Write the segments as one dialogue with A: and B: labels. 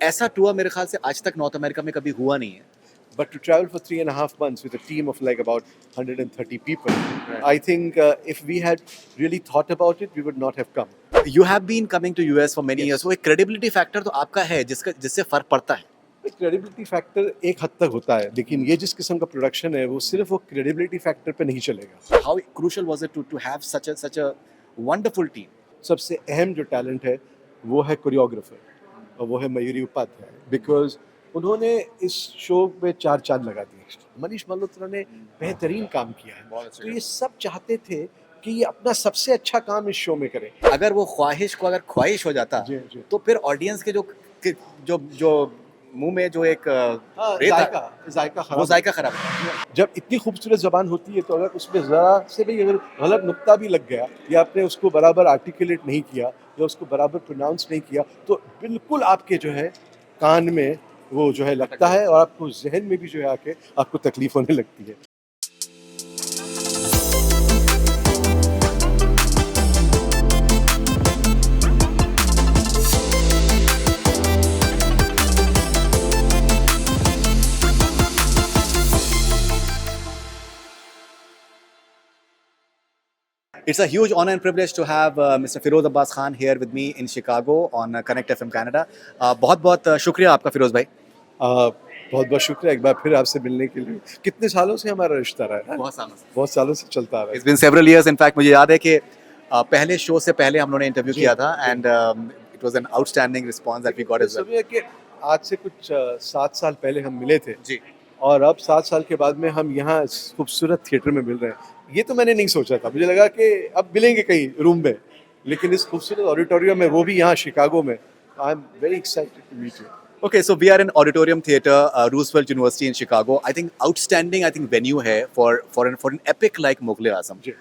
A: ऐसा टूर मेरे ख्याल से आज तक नॉर्थ अमेरिका में कभी हुआ नहीं है.
B: But to travel for 3.5 months with a team of like about 130 people,
A: Right.
B: I think if we had really thought about it, we would not have come.
A: You have been coming to US for many
B: Yes.
A: years. वो एक credibility factor तो आपका है जिससे फर्क पड़ता है.
B: Credibility factor एक हद तक होता है, लेकिन ये जिस किस्म का प्रोडक्शन है वो सिर्फ वो क्रेडिबिलिटी फैक्टर पे नहीं चलेगा.
A: How crucial was it to have such a wonderful team?
B: सबसे अहम जो टैलेंट है वो है कोरियोग्राफर और वो है मयूरी उपाध्याय, बिकॉज उन्होंने इस शो में 4 चांद लगा दिए. मनीष मल्होत्रा ने बेहतरीन काम किया है. तो ये सब चाहते थे कि ये अपना सबसे अच्छा काम इस शो में करें.
A: अगर वो ख्वाहिश को अगर ख्वाहिश हो जाता
B: जी, जी.
A: तो फिर ऑडियंस के जो जो मुंह में जो एक रेत
B: जायका
A: वो जायका खराब है.
B: जब इतनी खूबसूरत जबान होती है तो अगर उसमें ज़रा से भी अगर गलत नुक्ता भी लग गया या आपने उसको बराबर आर्टिकुलेट नहीं किया या उसको बराबर प्रोनाउंस नहीं किया तो बिल्कुल आपके जो है कान में वो जो है लगता है और आपको जहन में भी जो है आके आपको तकलीफ होने लगती है.
A: It's a huge honor and privilege to have Mr. Firoz Abbas Khan here with me in Chicago on Connect FM Canada. बहुत-बहुत शुक्रिया आपका फिरोज भाई.
B: बहुत बहुत शुक्रिया एक बार फिर आपसे मिलने के लिए. कितने सालों से हमारा रिश्ता रहा है? बहुत सालों से चलता आ रहा है.
A: It's been several years. In fact, मुझे याद है कि पहले शो से पहले हम लोगों ने इंटरव्यू किया था and it was an outstanding response that we got as well.
B: समझिए कि आज से कुछ 7 साल पहले हम मिले थे
A: जी.
B: और अब 7 साल के बाद में हम यहाँ इस खूबसूरत थिएटर में मिल रहे हैं. ये तो मैंने नहीं सोचा था. मुझे लगा कि अब मिलेंगे कहीं रूम में, लेकिन इस खूबसूरत ऑडिटोरियम में, वो भी यहाँ शिकागो में. I am very excited to meet you.
A: Okay, so we are in Auditorium Theatre, Roosevelt University in Chicago. I think outstanding, venue है for an epic like Mughal Azam.
B: जी.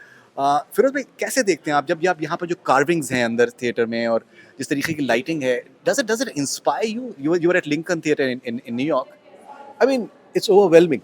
A: फिरोज भाई कैसे देखते हैं आप जब आप यहाँ पर जो carvings हैं अंदर थिएटर में और जिस तरीके की लाइटिंग है, does it inspire you? You were at Lincoln Theatre in New York.
B: I mean, it's overwhelming.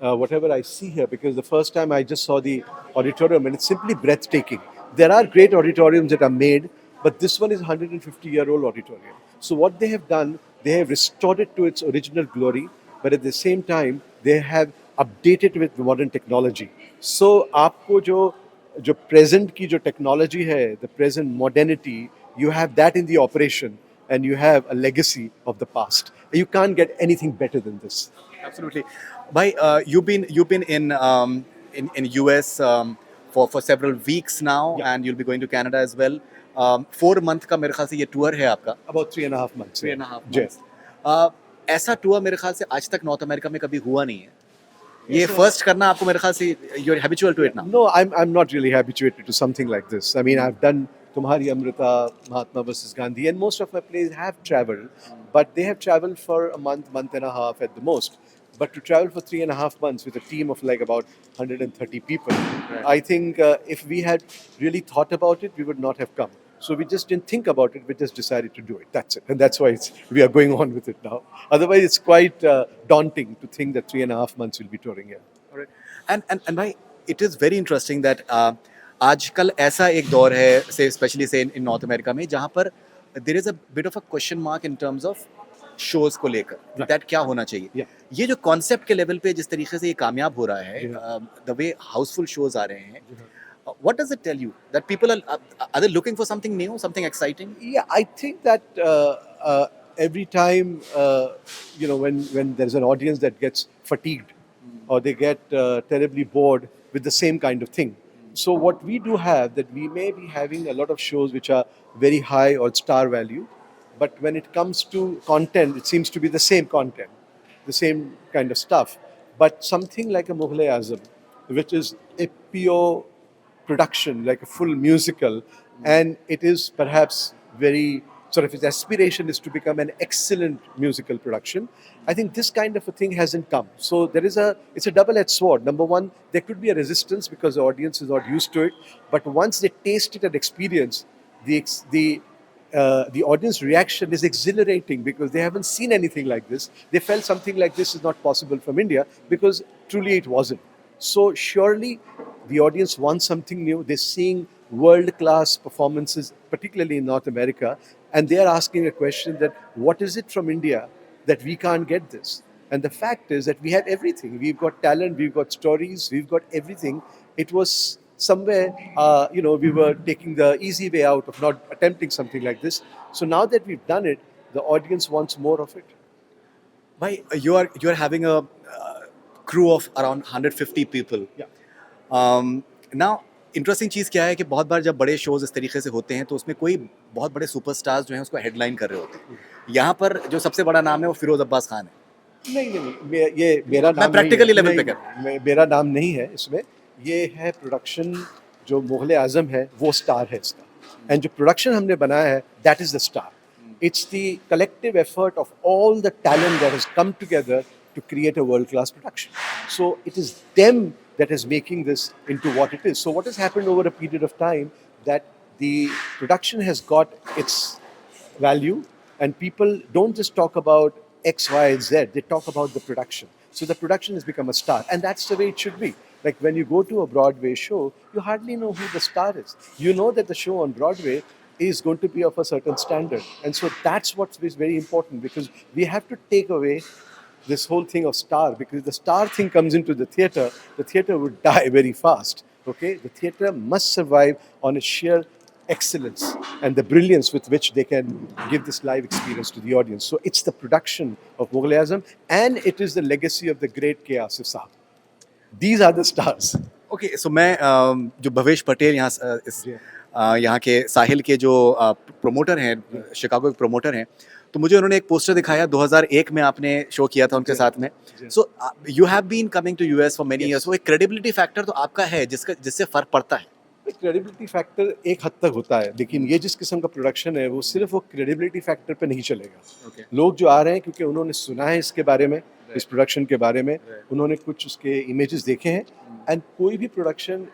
B: Whatever I see here, because the first time I just saw the auditorium and it's simply breathtaking. There are great auditoriums that are made, but this one is a 150-year-old auditorium. So what they have done, they have restored it to its original glory, but at the same time, they have updated with modern technology. So आपको जो present की जो technology है, the present modernity, you have that in the operation, and you have a legacy of the past. You can't get anything better than this.
A: Absolutely. Bhai, you've been in US for several weeks now,
B: Yeah.
A: and you'll be going to Canada as well. 4 month का मेरे ख्याल से ये tour है आपका.
B: About 3.5 months.
A: 3.5
B: Yes.
A: months. ऐसा tour मेरे ख्याल से आज तक नॉर्थ अमेरिका में कभी हुआ नहीं है. ये फर्स्ट करना आपको मेरे ख्याल से you're habitual to it now.
B: No, I'm not really habituated to something like this. I mean, I've done Tumhari Amrita, Mahatma versus Gandhi, and most of my plays have traveled, but they have traveled for a month, month and a half at the most. But to travel for 3.5 months with a team of like about 130 people,
A: Right.
B: I think if we had really thought about it, we would not have come. So we just didn't think about it. We just decided to do it. That's it, and that's why we are going on with it now. Otherwise, it's quite daunting to think that 3.5 months we'll be touring here.
A: Alright. And भाई, it is very interesting that आजकल ऐसा एक दौर है, say especially say in North America में, जहाँ पर there is a bit of a question mark in terms of shows को लेकर,
B: Right.
A: that क्या होना चाहिए.
B: Yeah.
A: ये जो concept के level पे जिस तरीके से ये कामयाब हो रहा है,
B: Yeah.
A: the way houseful shows आ रहे हैं, what does it tell you? That people are they looking for something new, something exciting?
B: Yeah, I think that every time when there's an audience that gets fatigued or they get terribly bored with the same kind of thing. So what we do have that we may be having a lot of shows which are very high or star value, but when it comes to content, it seems to be the same content, the same kind of stuff. But something like a Mughal Azam, which is a pure production, like a full musical, and it is perhaps very sort of its aspiration is to become an excellent musical production. I think this kind of a thing hasn't come. So it's a double-edged sword. Number one, there could be a resistance because the audience is not used to it. But once they taste it and experience, the audience reaction is exhilarating because they haven't seen anything like this. They felt something like this is not possible from India because truly it wasn't. So surely the audience wants something new. They're seeing world-class performances, particularly in North America, and they are asking a question that what is it from India that we can't get this? And the fact is that we have everything. We've got talent, we've got stories, we've got everything. It was somewhere, we were taking the easy way out of not attempting something like this. So now that we've done it, the audience wants more of it.
A: भाई you are having a crew of around 150 people.
B: Yeah.
A: Now interesting चीज़ क्या है कि बहुत बार जब बड़े shows इस तरीके से होते हैं तो उसमें कोई बहुत बड़े सुपरस्टार्स जो हैं उसको हेडलाइन कर रहे होते हैं. यहाँ पर जो सबसे बड़ा नाम है वो फिरोज अब्बास खान है.
B: नहीं, ये मेरा नाम
A: practically
B: नहीं है.
A: level पे
B: नहीं, मेरा नाम नहीं है इसमें. ये है प्रोडक्शन. जो मुगल आजम है वो स्टार है इसका. एंड जो प्रोडक्शन हमने बनाया है that is the star. It's the collective effort of all the talent that has come together to create a world-class production. So it is them that is making this into what it is. So what has happened over a period of time that the production has got its value, and people don't just talk about X, Y, Z. They talk about the production. So the production has become a star, and that's the way it should be. Like when you go to a Broadway show, you hardly know who the star is. You know that the show on Broadway is going to be of a certain standard. And so that's what is very important, because we have to take away this whole thing of star, because if the star thing comes into the theater would die very fast. Okay? The theater must survive on its sheer excellence and the brilliance with which they can give this live experience to the audience. So it's the production of Mughal Azam, and it is the legacy of the great K. Asif Saab. These are the stars.
A: Okay so मैं जो भवेश पटेल यहाँ के साहिल के जो promoter हैं, Chicago के promoter हैं, तो मुझे उन्होंने एक पोस्टर दिखाया 2001 में आपने शो किया था उनके साथ में. So you have been coming to US for many years. वो एक क्रेडिबिलिटी फैक्टर तो आपका है जिससे फर्क पड़ता है.
B: क्रेडिबिलिटी फैक्टर एक हद तक होता है, लेकिन ये जिस किस्म का प्रोडक्शन है वो सिर्फ वो क्रेडिबिलिटी फैक्टर पे नहीं चलेगा. लोग जो आ रहे हैं क्योंकि उन्होंने सुना है इसके बारे में, इस प्रोडक्शन के बारे में, उन्होंने कुछ उसके इमेजेस देखे हैं. एंड कोई भी प्रोडक्शन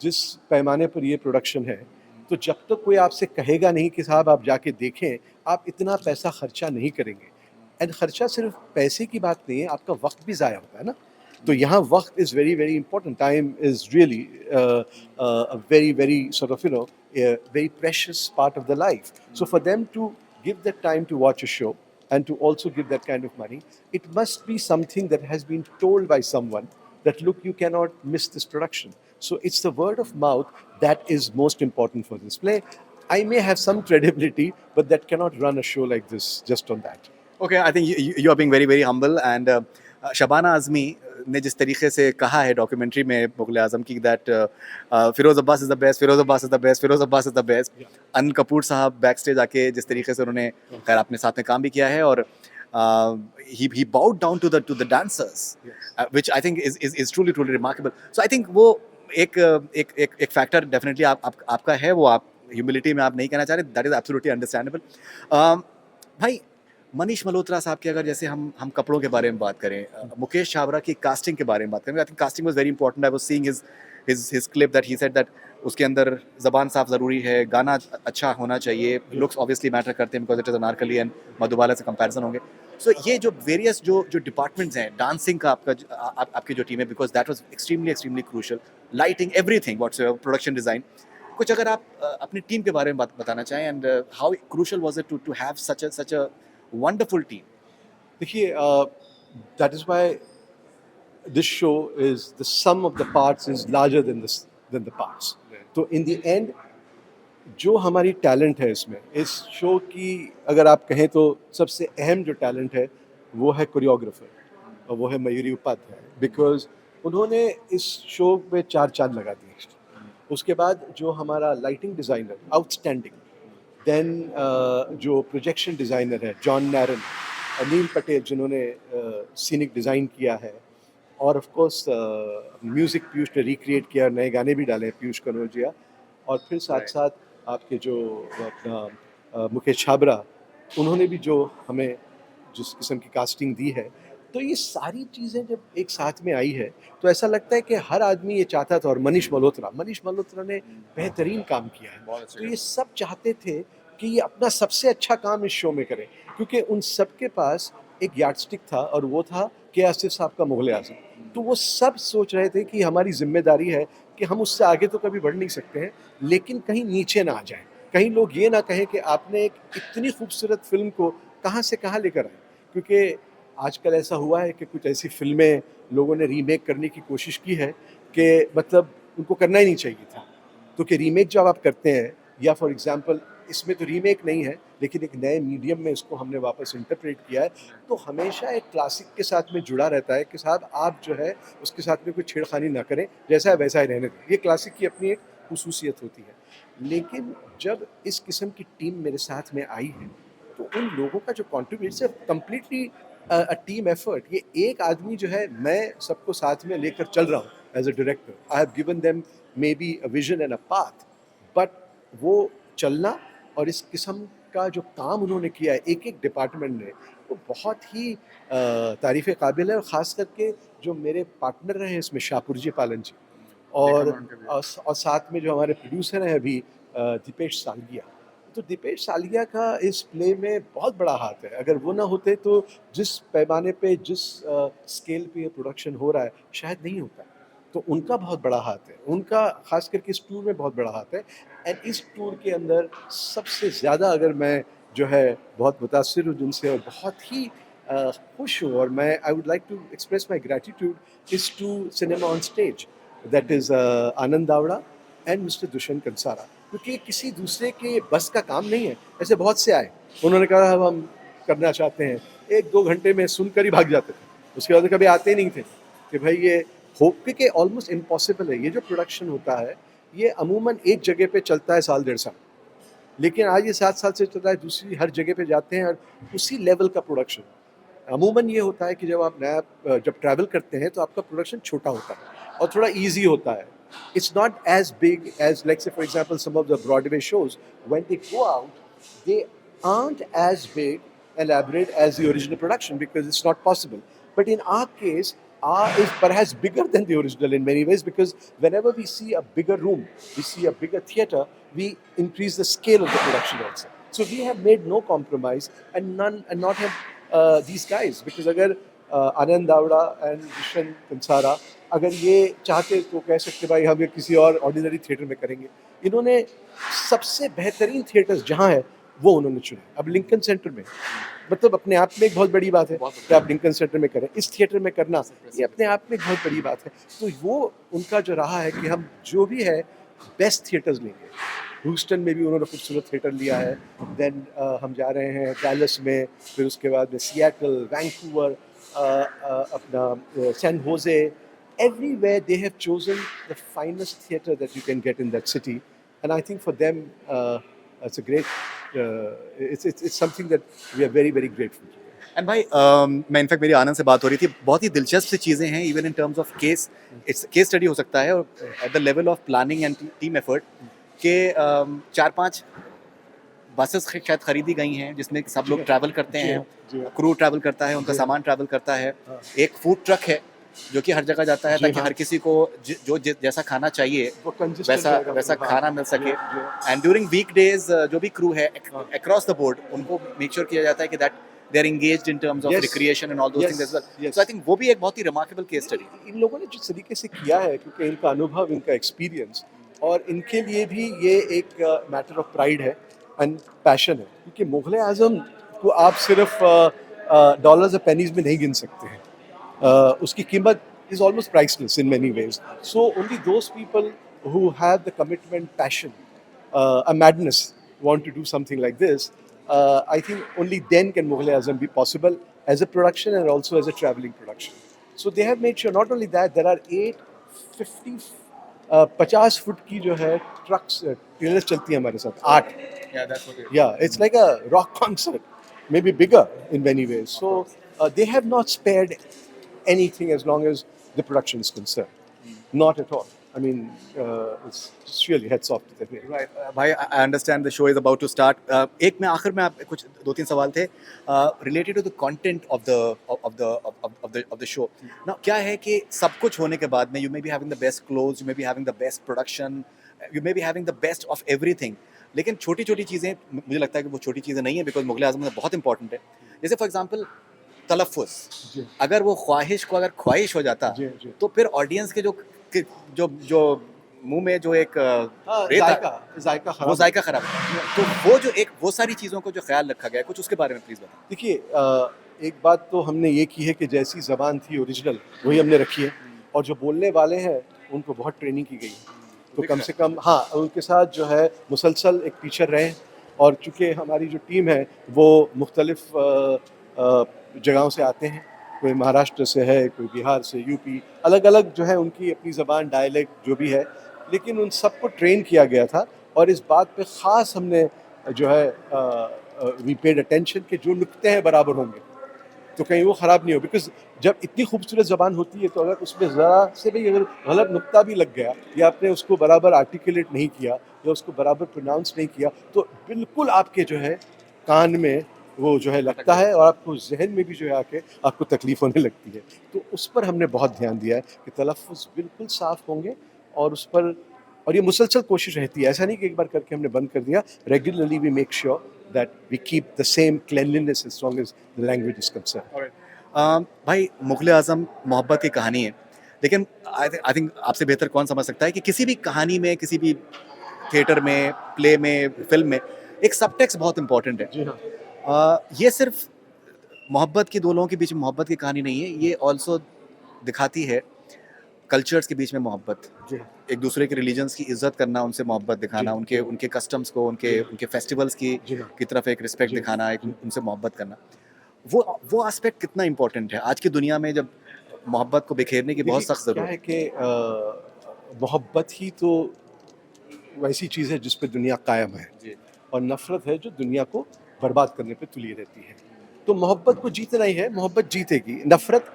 B: जिस पैमाने पर ये प्रोडक्शन है, तो जब तक कोई आपसे कहेगा नहीं कि साहब आप जाके देखें, आप इतना पैसा खर्चा नहीं करेंगे. एंड खर्चा सिर्फ पैसे की बात नहीं है, आपका वक्त भी ज़ाया होता है ना. तो यहाँ वक्त is very very important. Time is really a very sort of a very precious part of the life. So for them to give that time to watch a show and to also give that kind of money, it must be something that has been told by someone that look, you cannot miss this production. So it's the word of mouth that is most important for this play. I may have some credibility, but that cannot run a show like this just on that.
A: Okay I think you are being very very humble. And Shabana Azmi ने जिस तरीके से कहा है documentary में मुग़ल आज़म की that Feroz Abbas is the best, Feroz Abbas is the best, Feroz Abbas is the best. Anil Kapoor साहब back stage आके जिस तरीके से उन्होंने खैर अपने साथ में काम भी किया है, और he bowed down to the dancers, which I think is truly remarkable. So I think वो एक फैक्टर डेफिनेटली आपका है, वो आप ह्यूमिलिटी में आप नहीं कहना चाह रहे. That is absolutely understandable. भाई मनीष मल्होत्रा साहब की अगर जैसे हम कपड़ों के बारे में बात करें, मुकेश छाबरा की कास्टिंग के बारे में बात करें, I think casting was very important. I was seeing his clip that he said that उसके अंदर ज़बान साफ ज़रूरी है, गाना अच्छा होना चाहिए, लुक्स ऑब्वियसली मैटर करते हैं because it is Anarkali and Madhubala से कंपैरिजन होंगे. सो ये जो वेरियस जो डिपार्टमेंट्स हैं, डांसिंग का आपकी जो टीम है, because that was extremely crucial, lighting, everything whatsoever, production design, कुछ अगर आप अपनी टीम के बारे में बताना चाहें, and how crucial was it to have such a wonderful team.
B: देखिए, that is why this show is the sum of the parts is larger than the parts. तो in the end जो हमारी talent है इसमें, इस show की अगर आप कहें तो सबसे अहम जो टैलेंट है वो है कोरियोग्राफर, और वो है मयूरी उपाध्याय. बिकॉज उन्होंने इस शो पे 4 चांद लगा दिए. उसके बाद जो हमारा लाइटिंग डिज़ाइनर आउटस्टैंडिंग, देन जो प्रोजेक्शन डिज़ाइनर है जॉन नैरन, अनिल पटेल जिन्होंने सीनिक डिज़ाइन किया है, और ऑफ कोर्स म्यूज़िक पीयूष ने रिक्रिएट किया, नए गाने भी डाले पीयूष कनौजिया, और फिर साथ साथ आपके जो अपना मुकेश छाबरा, उन्होंने भी जो हमें जिस किस्म की कास्टिंग दी है. तो ये सारी चीज़ें जब एक साथ में आई है तो ऐसा लगता है कि हर आदमी ये चाहता था. और मनीष मल्होत्रा ने बेहतरीन काम किया है. तो ये सब चाहते थे कि ये अपना सबसे अच्छा काम इस शो में करें, क्योंकि उन सब के पास एक यार्डस्टिक था, और वो था के आसिफ साहब का मुग़ल आज़म. तो वो सब सोच रहे थे कि हमारी ज़िम्मेदारी है कि हम उससे आगे तो कभी बढ़ नहीं सकते हैं, लेकिन कहीं नीचे ना आ जाएँ। कहीं लोग ये ना कहें कि आपने एक इतनी खूबसूरत फ़िल्म को कहाँ से कहाँ लेकर आए। क्योंकि आजकल ऐसा हुआ है कि कुछ ऐसी फ़िल्में लोगों ने रीमेक करने की कोशिश की है कि मतलब उनको करना ही नहीं चाहिए था। तो कि रीमेक जब आप करते हैं या फॉर एग्ज़ाम्पल इसमें तो रीमेक नहीं है, लेकिन एक नए मीडियम में इसको हमने वापस इंटरप्रेट किया है, तो हमेशा एक क्लासिक के साथ में जुड़ा रहता है कि साहब आप जो है उसके साथ में कोई छेड़खानी ना करें, जैसा है वैसा ही रहने दें। ये क्लासिक की अपनी एक ख़ुसूसियत होती है। लेकिन जब इस किस्म की टीम मेरे साथ में आई है, तो उन लोगों का जो contribution completely a team effort. ये एक आदमी जो है मैं सबको साथ में लेकर चल रहा हूँ as a director. I have given them maybe a vision and a path, but वो चलना और इस किस्म का जो काम उन्होंने किया है एक-एक डिपार्टमेंट में, वो बहुत ही तारीफ़ काबिल है और ख़ास करके जो मेरे पार्टनर रहे हैं इसमें शाहपुरजी पालन जी और और साथ में जो हमारे प्रोड्यूसर हैं अभी दीपेश सालगिया। तो दीपेश सालगिया का इस प्ले में बहुत बड़ा हाथ है। अगर वो ना होते तो जिस पैमाने पे जिस स्केल पे ये प्रोडक्शन हो रहा है, शायद नहीं होता। तो उनका बहुत बड़ा हाथ है। उनका ख़ास करके इस टूर में बहुत बड़ा हाथ है एंड इस टूर के अंदर सबसे ज़्यादा अगर मैं जो है बहुत मुतासिर हूँ जिनसे और बहुत ही खुश हूँ और मैं I would like to express my gratitude is to cinema on stage that is Anand Dawda and mister Dushyant Kansara. क्योंकि ये किसी दूसरे के बस का काम नहीं है। ऐसे बहुत से आए, उन्होंने कहा अब हम करना चाहते हैं, 1-2 घंटे में सुनकर ही भाग जाते थे। उसके बाद कभी आते ही नहीं थे कि भाई ये हो क्योंकि ऑलमोस्ट इम्पॉसिबल है। ये जो प्रोडक्शन होता है, ये अमूमन एक जगह पे चलता है साल डेढ़ साल। लेकिन आज ये 7 साल से चल रहा है, दूसरी हर जगह पे जाते हैं और उसी लेवल का प्रोडक्शन। अमूमन ये होता है कि जब आप जब ट्रैवल करते हैं तो आपका प्रोडक्शन छोटा होता है और थोड़ा ईज़ी होता है। It's not as big as, like, say, for example, some of the Broadway shows. When they go out, they aren't as big, elaborate as the original production because it's not possible. But in our case, our is perhaps bigger than the original in many ways because whenever we see a bigger room, we see a bigger theater, we increase the scale of the production also. So we have made no compromise and not have these guys because अगर आनंद Dawda and Dushyant Kansara अगर ये चाहते तो कह सकते भाई हम ये किसी और ऑर्डिनरी थिएटर में करेंगे। इन्होंने सबसे बेहतरीन थिएटर्स जहाँ है वो उन्होंने चुने। अब लिंकन सेंटर में मतलब अपने आप में एक बहुत बड़ी बात है कि आप लिंकन सेंटर में करें। इस थिएटर में करना ये अपने आप में एक बहुत बड़ी बात है। तो वो उनका जो रहा है कि हम जो भी है बेस्ट थिएटर्स लेंगे। ह्यूस्टन में भी उन्होंने खूबसूरत थिएटर लिया है। देन हम जा रहे हैं डैलस में, फिर उसके बाद में सिएटल, वैंकूवर, अपना San Jose. Everywhere they have chosen the finest theatre that you can get in that city, and I think for them it's a great, it's something that we are very very grateful to.
A: And भाई मैं in fact मेरी आनंद से बात हो रही थी, बहुत ही दिलचस्प सी चीज़ें हैं even in terms of case, it's case study हो सकता है और at the level of planning and team effort के 4-5 बसेस शायद खरीदी गई हैं जिसमें सब लोग ट्रैवल करते
B: जी
A: हैं,
B: हाँ, जी हाँ।
A: क्रू ट्रैवल करता है, उनका
B: जी हाँ।
A: सामान ट्रैवल करता है,
B: हाँ।
A: एक फूड ट्रक है जो कि हर जगह जाता है
B: जी
A: ताकि
B: हाँ।
A: हर किसी को जैसा खाना चाहिए
B: वो consistent
A: वैसा
B: रहेगा
A: वैसा
B: हाँ।
A: खाना मिल सके।
B: जी हाँ।
A: एंड ड्यूरिंग वीक डेज जो भी क्रू है
B: हाँ।
A: अक्रॉस द बोर्ड उनको मेक श्योर किया जाता है कि that they are engaged in terms of
B: Yes.
A: Recreation and all those things as well.
B: Yes.
A: So I think वो भी एक बहुत ही रिमार्केबल केस स्टडी।
B: इन लोगों ने जिस तरीके से किया है क्योंकि इनका अनुभव, इनका एक्सपीरियंस और इनके लिए भी ये एक मैटर ऑफ प्राइड है एंड पैशन है क्योंकि मुग़ल आज़म को आप सिर्फ डॉलर्स और पेनीज में नहीं गिन सकते हैं। उसकी कीमत is almost priceless in many ways. So only those people who have the commitment, passion, a madness want to do something like this. I think only then can Mughal Azam be possible as a production and also as a traveling production. So they have made sure not only that there are 850 50 foot की जो है trucks trailers चलती हैं हमारे साथ 8 yeah it's like a rock concert maybe bigger in many ways so they have not spared anything as long as the production is concerned not at all I mean it's really heads off to them
A: right भाई I understand the show is about to start. एक में आखिर में आप कुछ 2-3 सवाल थे related to the content of the show. Now क्या है कि सब कुछ होने के बाद में you may be having the best clothes, you may be having the best production, you may be having the best of everything, लेकिन छोटी छोटी चीज़ें मुझे लगता है कि वो छोटी चीज़ें नहीं है बिकॉज मुगल आजम में बहुत इंपॉर्टेंट है। जैसे फॉर एग्जाम्पल तलफ़ुज़,
B: जी
A: अगर वो ख्वाहिश को अगर ख्वाहिश हो जाता,
B: जी जी।
A: तो फिर ऑडियंस के जो जो मुँह में जो एक
B: हाँ,
A: रेत
B: जायका जायका
A: वो
B: खराब
A: जायका
B: होता
A: खराब
B: है। जी
A: है।
B: हाँ।
A: तो वो जो एक वो सारी चीज़ों को जो ख़्याल रखा गया है, कुछ उसके बारे में प्लीज़ बताएँ?
B: देखिए एक बात तो हमने ये की है कि जैसी ज़बान थी ओरिजिनल वही हमने रखी है और जो बोलने वाले हैं उनको बहुत ट्रेनिंग की गई है। तो
A: दिख
B: कम
A: रहा
B: से
A: है।
B: कम हाँ, उनके साथ जो है मुसलसल एक टीचर रहे और चूँकि हमारी जो टीम है वो मुख्तलिफ़ जगहों से आते हैं। कोई महाराष्ट्र से है, कोई बिहार से, यूपी, अलग-अलग जो है उनकी अपनी ज़बान, डायलेक्ट जो भी है, लेकिन उन सबको ट्रेन किया गया था और इस बात पे ख़ास हमने जो है वी पेड अटेंशन कि जो नुक्ते हैं बराबर होंगे, तो कहीं वो ख़राब नहीं हो बिकॉज़ जब इतनी खूबसूरत ज़बान होती है तो अगर उसमें ज़रा से भी अगर गलत नुक्ता भी लग गया या आपने उसको बराबर आर्टिकुलेट नहीं किया या उसको बराबर प्रोनाउंस नहीं किया, तो बिल्कुल आपके जो है कान में वो जो है
A: खटक
B: लगता है
A: जाएगा।
B: और आपको ज़हन में भी जो है आके आपको तकलीफ़ होने लगती है। तो उस पर हमने बहुत ध्यान दिया है कि तलफ़्फ़ुज़ बिल्कुल साफ़ होंगे और उस पर और ये मुसलसल कोशिश रहती है, ऐसा नहीं कि एक बार करके हमने बंद कर दिया। Regularly we make sure that we keep the same cleanliness as long as the language is concerned.
A: Alright. भाई मुग़ल आज़म मोहब्बत की कहानी है, लेकिन आई थिंक आपसे बेहतर कौन समझ सकता है कि किसी भी कहानी में, किसी भी थिएटर में, प्ले में, फ़िल्म में, एक सबटेक्स्ट बहुत इम्पोर्टेंट है।
B: जी हाँ।
A: ये सिर्फ़ मोहब्बत की, दो लोगों के बीच में मोहब्बत की कहानी नहीं है, ये ऑल्सो दिखाती है कल्चर्स के बीच में मोहब्बत,
B: जी हाँ।
A: एक दूसरे के रिलीजन्स की इज़्ज़त करना, उनसे मोहब्बत
B: जी
A: दिखाना,
B: हाँ।
A: उनके उनके कस्टम्स को,
B: जी
A: उनके
B: हाँ।
A: उनके फेस्टिवल्स
B: जी हाँ।
A: की तरफ एक रिस्पेक्ट
B: जी
A: दिखाना, एक
B: जी।
A: उनसे मोहब्बत करना। वो एस्पेक्ट कितना इम्पोर्टेंट है आज की दुनिया में, जब मोहब्बत को बिखेरने की बहुत
B: देखिए
A: सख्त
B: क्या
A: ज़रूरत
B: है
A: है।
B: कि मोहब्बत ही तो वैसी चीज़ है जिस पे दुनिया कायम है
A: जी।
B: और नफ़रत है जो दुनिया को बर्बाद करने पे तुली रहती है। तो मोहब्बत को जीतना ही है, मोहब्बत जीतेगी। नफ़रत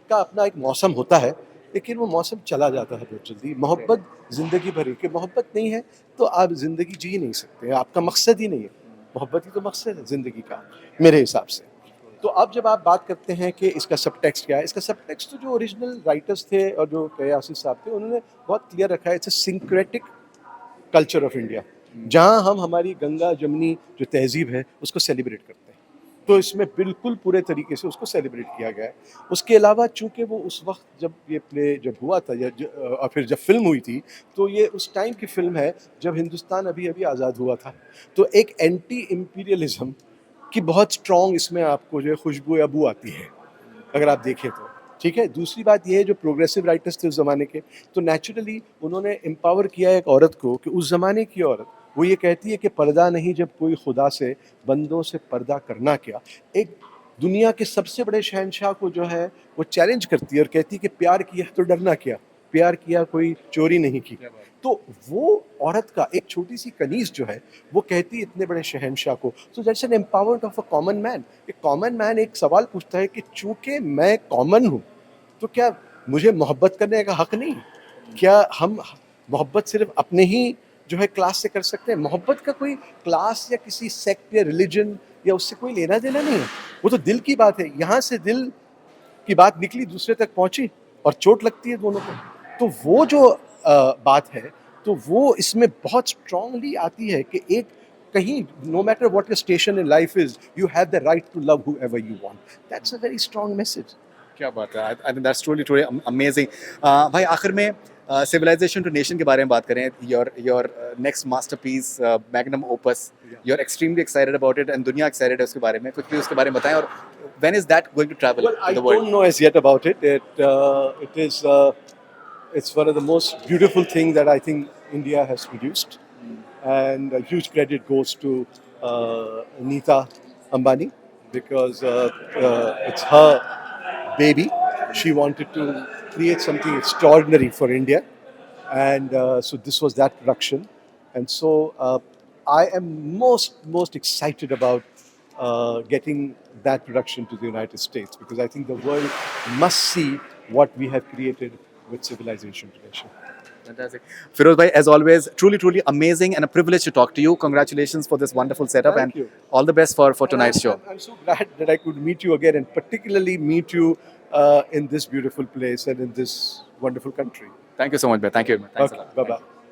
B: का अपना एक मौसम होता है, लेकिन वो मौसम चला जाता है बहुत जल्दी। मोहब्बत ज़िंदगी भर है कि मोहब्बत नहीं है, तो आप ज़िंदगी जी ही नहीं सकते, आपका मकसद ही नहीं है। मोहब्बत ही तो मकसद है ज़िंदगी का, मेरे हिसाब से। तो अब जब आप बात करते हैं कि इसका सबटेक्स्ट क्या है, इसका सबटेक्स्ट तो जो ओरिजिनल राइटर्स थे और जो के यासिर साहब थे, उन्होंने बहुत क्लियर रखा है, it's a syncretic culture of India, जहाँ हम हमारी गंगा जमनी जो तहज़ीब है, उसको सेलिब्रेट करते हैं। तो इसमें बिल्कुल पूरे तरीके से उसको सेलिब्रेट किया गया है। उसके अलावा चूँकि वो उस वक़्त जब ये प्ले जब हुआ था या और फिर जब फ़िल्म हुई थी, तो ये उस टाइम की फ़िल्म है जब हिंदुस्तान अभी-अभी आज़ाद हुआ था। तो एक एंटी इम्पीरियलिज़्म की बहुत स्ट्रॉन्ग इसमें आपको जो है खुशबू या बू आती है, अगर आप देखें तो। ठीक है? दूसरी बात ये है जो प्रोग्रेसिव राइटर्स थे उस ज़माने के, तो नेचुरली उन्होंने एम्पावर किया एक औरत को कि उस ज़माने की औरत, वो ये कहती है कि पर्दा नहीं जब कोई खुदा से, बंदों से पर्दा करना क्या। एक दुनिया के सबसे बड़े शहंशाह को जो है वो चैलेंज करती है और कहती है कि प्यार किया तो डरना क्या? प्यार किया कोई चोरी नहीं की।
A: क्या बात है।
B: तो वो औरत का एक छोटी-सी कनीज़ जो है, वो कहती है इतने बड़े शहंशाह को, so that's an empowerment of a common man. एक कॉमन मैन एक सवाल पूछता है कि चूँकि मैं कॉमन हूँ, तो क्या मुझे मोहब्बत करने का हक नहीं? क्या हम मोहब्बत सिर्फ़ अपने ही जो है क्लास से कर सकते हैं? मोहब्बत का कोई क्लास या किसी सेक्ट या रिलिजन या उससे कोई लेना-देना नहीं है। वो तो दिल की बात है। यहाँ से दिल की बात निकली दूसरे तक पहुँची और चोट लगती है दोनों को। तो वो जो बात है, तो वो इसमें बहुत स्ट्रॉन्गली आती है कि एक कहीं no matter what your station in life is, you have the right to love whoever you want. That's a very strong message.
A: क्या बात है! I think that's truly truly amazing. भाई आखिर में सिविलाइजेशन टू नेशन के बारे में बात करें, your next masterpiece, magnum opus, you are extremely excited about it and दुनिया एक्साइटेड है उसके बारे में, कुछ भी उसके बारे में बताएं, और when is that going to travel
B: Well, I
A: to the
B: don't
A: world?
B: know as yet about it. It is it's one of the most beautiful things that I think India has produced, and a huge credit goes to Neeta Ambani because it's her baby. She wanted to create something extraordinary for India, and so this was that production, and so I am most excited about getting that production to the United States because I think the world must see what we have created with Civilization to Nation.
A: Fantastic. Firoz bhai, as always, truly, truly amazing and a privilege to talk to you. Congratulations for this wonderful setup and
B: Thank you.
A: all the best for
B: And
A: tonight's show.
B: I'm so glad that I could meet you again and particularly meet you in this beautiful place and in this wonderful country.
A: Thank you so much, bhai. Thank you very much. Thanks a
B: Okay,
A: lot.
B: bye
A: Thank
B: bye.
A: you.